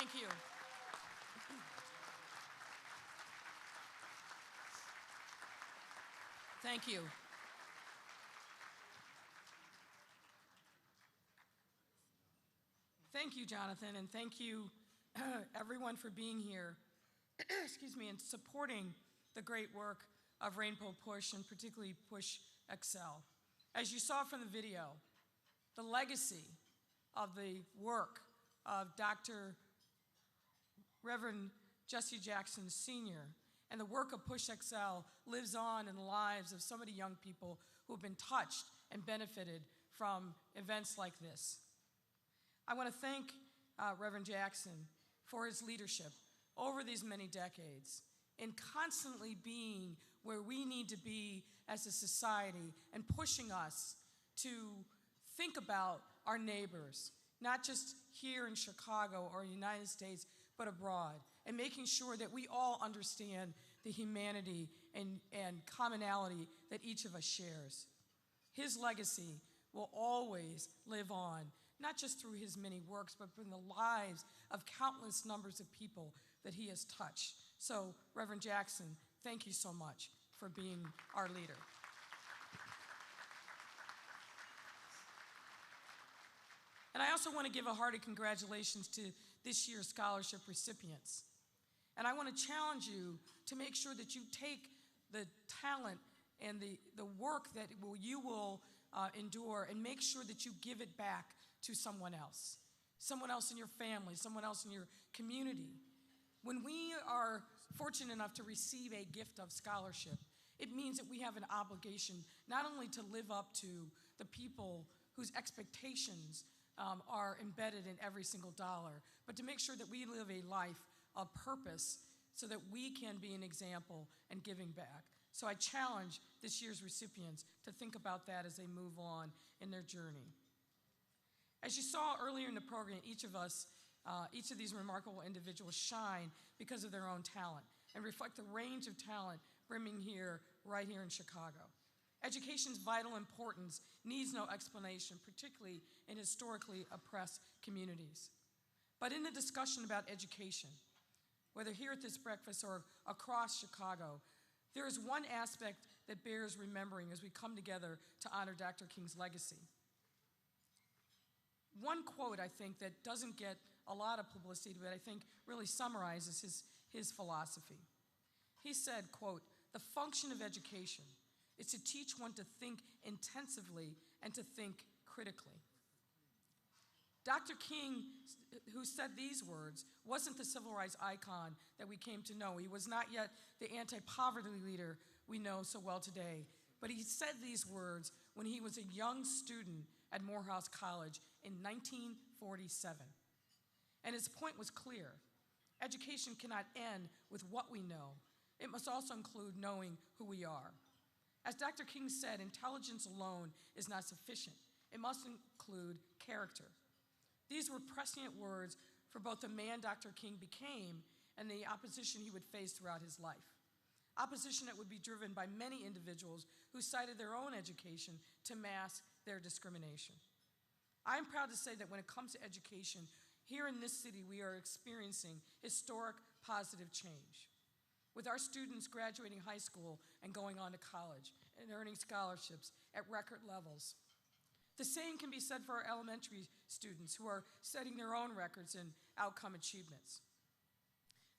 Thank you. Thank you. Thank you, Jonathan, and thank you, everyone, for being here, excuse me, and supporting the great work of Rainbow Push, and particularly Push Excel. As you saw from the video, the legacy of the work of Dr. Reverend Jesse Jackson Sr. and the work of Push Excel lives on in the lives of so many young people who have been touched and benefited from events like this. I want to thank Reverend Jackson for his leadership over these many decades in constantly being where we need to be as a society and pushing us to think about our neighbors, not just here in Chicago or the United States, but abroad, and making sure that we all understand the humanity and commonality that each of us shares. His legacy will always live on, not just through his many works, but from the lives of countless numbers of people that he has touched. So, Reverend Jackson, thank you so much for being our leader. And I also want to give a hearty congratulations to this year's scholarship recipients. And I want to challenge you to make sure that you take the talent and the work that you will endure and make sure that you give it back to someone else in your family, someone else in your community. When we are fortunate enough to receive a gift of scholarship, it means that we have an obligation not only to live up to the people whose expectations are embedded in every single dollar, but to make sure that we live a life of purpose so that we can be an example and giving back. So I challenge this year's recipients to think about that as they move on in their journey. As you saw earlier in the program, each of these remarkable individuals shine because of their own talent and reflect the range of talent brimming here, right here in Chicago. Education's vital importance needs no explanation, particularly in historically oppressed communities. But in the discussion about education, whether here at this breakfast or across Chicago, there is one aspect that bears remembering as we come together to honor Dr. King's legacy. One quote, I think, that doesn't get a lot of publicity, but I think really summarizes his philosophy. He said, quote, "The function of education is to teach one to think intensively and to think critically." Dr. King, who said these words, wasn't the civil rights icon that we came to know. He was not yet the anti-poverty leader we know so well today. But he said these words when he was a young student at Morehouse College in 1947. And his point was clear. Education cannot end with what we know. It must also include knowing who we are. As Dr. King said, intelligence alone is not sufficient. It must include character. These were prescient words for both the man Dr. King became and the opposition he would face throughout his life. Opposition that would be driven by many individuals who cited their own education to mask their discrimination. I am proud to say that when it comes to education, here in this city, we are experiencing historic positive change. With our students graduating high school and going on to college and earning scholarships at record levels. The same can be said for our elementary students who are setting their own records in outcome achievements.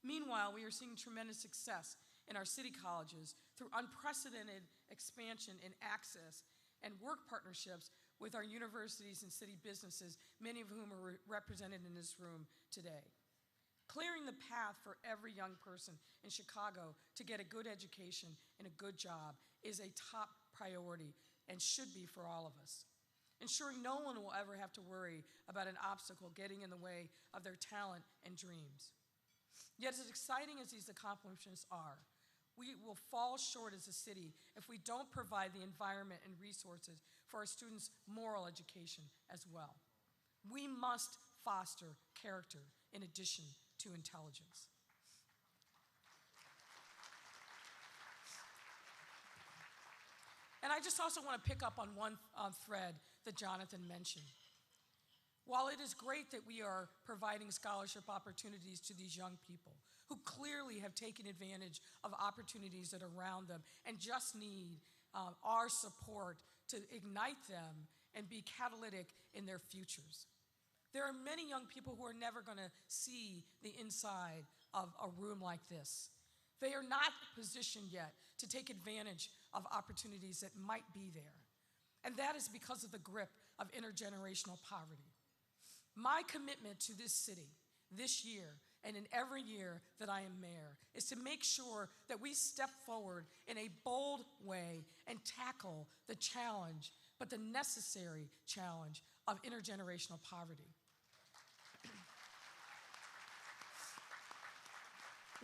Meanwhile, we are seeing tremendous success in our city colleges through unprecedented expansion in access and work partnerships with our universities and city businesses, many of whom are represented in this room today. Clearing the path for every young person in Chicago to get a good education and a good job is a top priority and should be for all of us. Ensuring no one will ever have to worry about an obstacle getting in the way of their talent and dreams. Yet as exciting as these accomplishments are, we will fall short as a city if we don't provide the environment and resources for our students' moral education as well. We must foster character in addition to intelligence. And I just also want to pick up on one thread that Jonathan mentioned. While it is great that we are providing scholarship opportunities to these young people who clearly have taken advantage of opportunities that are around them and just need our support to ignite them and be catalytic in their futures. There are many young people who are never going to see the inside of a room like this. They are not positioned yet to take advantage of opportunities that might be there. And that is because of the grip of intergenerational poverty. My commitment to this city this year and in every year that I am mayor is to make sure that we step forward in a bold way and tackle the challenge, but the necessary challenge of intergenerational poverty.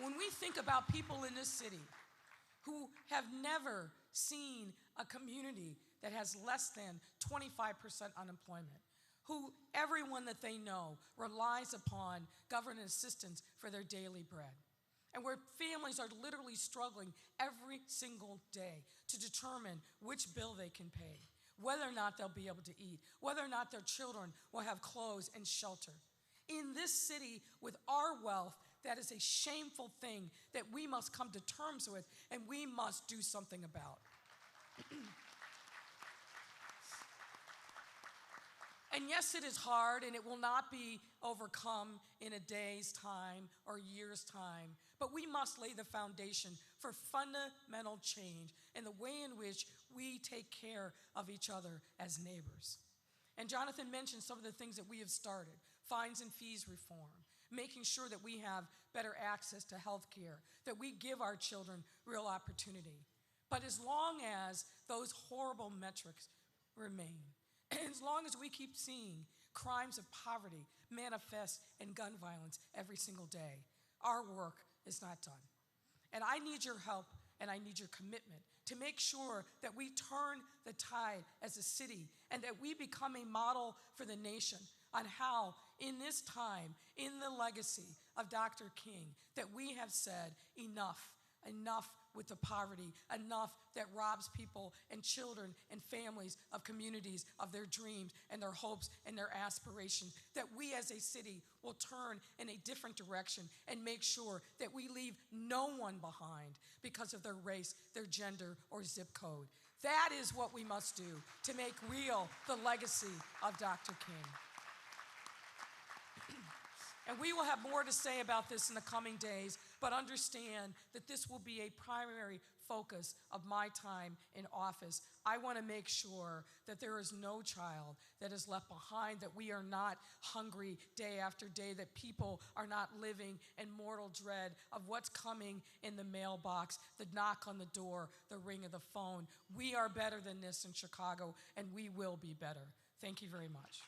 When we think about people in this city who have never seen a community that has less than 25% unemployment, who everyone that they know relies upon government assistance for their daily bread, and where families are literally struggling every single day to determine which bill they can pay, whether or not they'll be able to eat, whether or not their children will have clothes and shelter. In this city, with our wealth, that is a shameful thing that we must come to terms with and we must do something about. And yes, it is hard and it will not be overcome in a day's time or a year's time, but we must lay the foundation for fundamental change in the way in which we take care of each other as neighbors. And Jonathan mentioned some of the things that we have started: fines and fees reform, making sure that we have better access to health care, that we give our children real opportunity. But as long as those horrible metrics remain, as long as we keep seeing crimes of poverty manifest in gun violence every single day, our work is not done. And I need your help and I need your commitment to make sure that we turn the tide as a city and that we become a model for the nation on how, in this time, in the legacy of Dr. King, that we have said enough with the poverty, enough that robs people and children and families of communities of their dreams and their hopes and their aspirations, that we as a city will turn in a different direction and make sure that we leave no one behind because of their race, their gender, or zip code. That is what we must do to make real the legacy of Dr. King. And we will have more to say about this in the coming days, but understand that this will be a primary focus of my time in office. I want to make sure that there is no child that is left behind, that we are not hungry day after day, that people are not living in mortal dread of what's coming in the mailbox, the knock on the door, the ring of the phone. We are better than this in Chicago, and we will be better. Thank you very much.